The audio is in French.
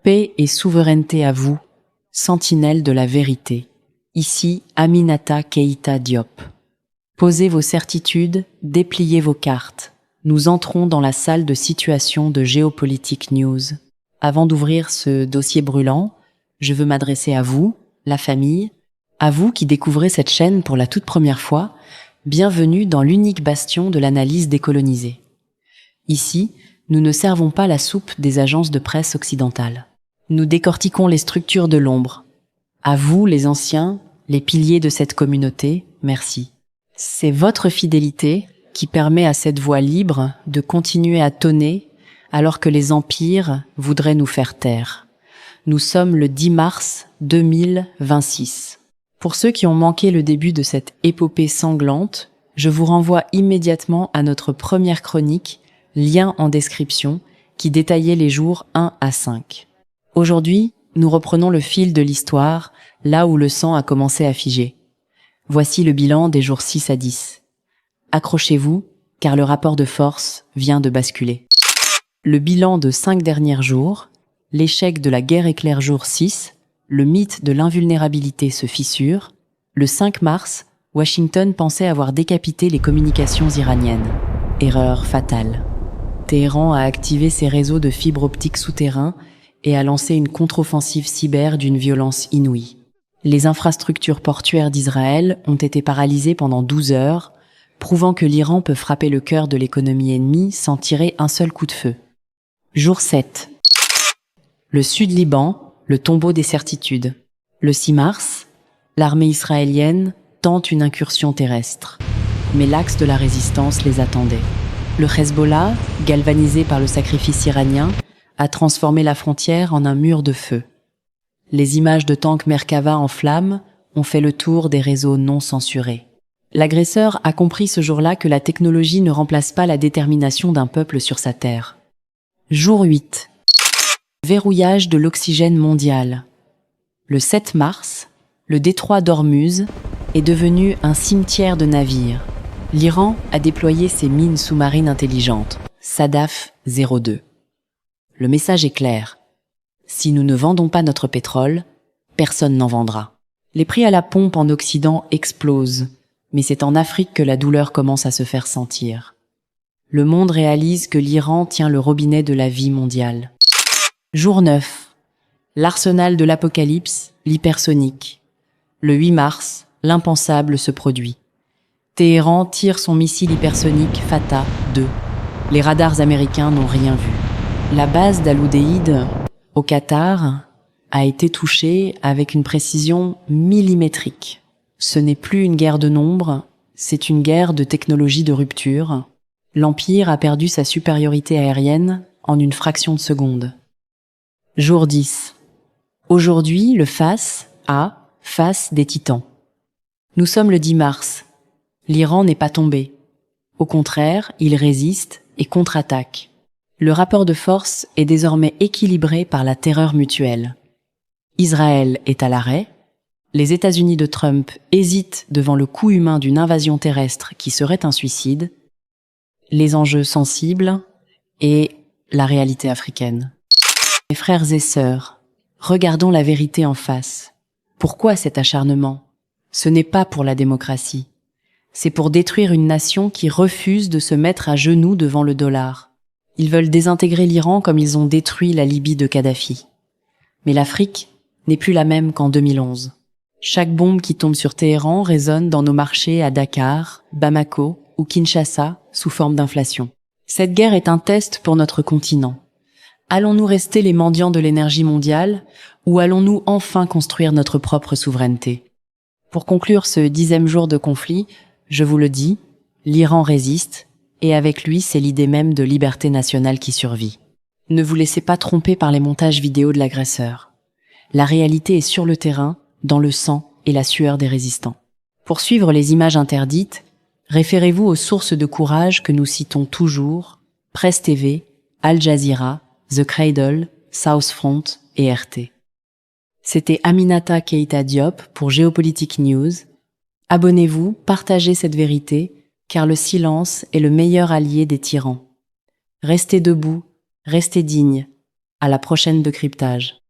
Paix et souveraineté à vous, sentinelle de la vérité. Ici Aminata Keïta Diop. Posez vos certitudes, dépliez vos cartes. Nous entrons dans la salle de situation de Géopolitique News. Avant d'ouvrir ce dossier brûlant, je veux m'adresser à vous, la famille, à vous qui découvrez cette chaîne pour la toute première fois. Bienvenue dans l'unique bastion de l'analyse décolonisée. Ici, nous ne servons pas la soupe des agences de presse occidentales. Nous décortiquons les structures de l'ombre. À vous, les anciens, les piliers de cette communauté, merci. C'est votre fidélité qui permet à cette voix libre de continuer à tonner alors que les empires voudraient nous faire taire. Nous sommes le 10 mars 2026. Pour ceux qui ont manqué le début de cette épopée sanglante, je vous renvoie immédiatement à notre première chronique, lien en description, qui détaillait les jours 1 à 5. Aujourd'hui, nous reprenons le fil de l'histoire, là où le sang a commencé à figer. Voici le bilan des jours 6 à 10. Accrochez-vous, car le rapport de force vient de basculer. Le bilan de 5 derniers jours, l'échec de la guerre éclair jour 6, le mythe de l'invulnérabilité se fissure. Le 5 mars, Washington pensait avoir décapité les communications iraniennes. Erreur fatale. Téhéran a activé ses réseaux de fibres optiques souterrains et a lancé une contre-offensive cyber d'une violence inouïe. Les infrastructures portuaires d'Israël ont été paralysées pendant 12 heures, prouvant que l'Iran peut frapper le cœur de l'économie ennemie sans tirer un seul coup de feu. Jour 7. Le Sud-Liban, le tombeau des certitudes. Le 6 mars, l'armée israélienne tente une incursion terrestre. Mais l'axe de la résistance les attendait. Le Hezbollah, galvanisé par le sacrifice iranien, a transformé la frontière en un mur de feu. Les images de tanks Merkava en flammes ont fait le tour des réseaux non censurés. L'agresseur a compris ce jour-là que la technologie ne remplace pas la détermination d'un peuple sur sa terre. Jour 8. Verrouillage de l'oxygène mondial. Le 7 mars, le détroit d'Ormuz est devenu un cimetière de navires. L'Iran a déployé ses mines sous-marines intelligentes, Sadaf 02. Le message est clair. Si nous ne vendons pas notre pétrole, personne n'en vendra. Les prix à la pompe en Occident explosent, mais c'est en Afrique que la douleur commence à se faire sentir. Le monde réalise que l'Iran tient le robinet de la vie mondiale. Jour 9. L'arsenal de l'apocalypse, l'hypersonique. Le 8 mars, l'impensable se produit. Téhéran tire son missile hypersonique Fatah 2. Les radars américains n'ont rien vu. La base d'Al-Udeid, au Qatar, a été touchée avec une précision millimétrique. Ce n'est plus une guerre de nombre, c'est une guerre de technologie de rupture. L'Empire a perdu sa supériorité aérienne en une fraction de seconde. Jour 10. Aujourd'hui, le face des titans. Nous sommes le 10 mars. L'Iran n'est pas tombé. Au contraire, il résiste et contre-attaque. Le rapport de force est désormais équilibré par la terreur mutuelle. Israël est à l'arrêt. Les États-Unis de Trump hésitent devant le coût humain d'une invasion terrestre qui serait un suicide. Les enjeux sensibles et la réalité africaine. Mes frères et sœurs, regardons la vérité en face. Pourquoi cet acharnement? Ce n'est pas pour la démocratie. C'est pour détruire une nation qui refuse de se mettre à genoux devant le dollar. Ils veulent désintégrer l'Iran comme ils ont détruit la Libye de Kadhafi. Mais l'Afrique n'est plus la même qu'en 2011. Chaque bombe qui tombe sur Téhéran résonne dans nos marchés à Dakar, Bamako ou Kinshasa sous forme d'inflation. Cette guerre est un test pour notre continent. Allons-nous rester les mendiants de l'énergie mondiale ou allons-nous enfin construire notre propre souveraineté? Pour conclure ce 10e jour de conflit, je vous le dis, l'Iran résiste, et avec lui, c'est l'idée même de liberté nationale qui survit. Ne vous laissez pas tromper par les montages vidéo de l'agresseur. La réalité est sur le terrain, dans le sang et la sueur des résistants. Pour suivre les images interdites, référez-vous aux sources de courage que nous citons toujours, Presse TV, Al Jazeera, The Cradle, South Front et RT. C'était Aminata Keïta Diop pour Géopolitique News. Abonnez-vous, partagez cette vérité, car le silence est le meilleur allié des tyrans. Restez debout, restez dignes, À la prochaine décryptage.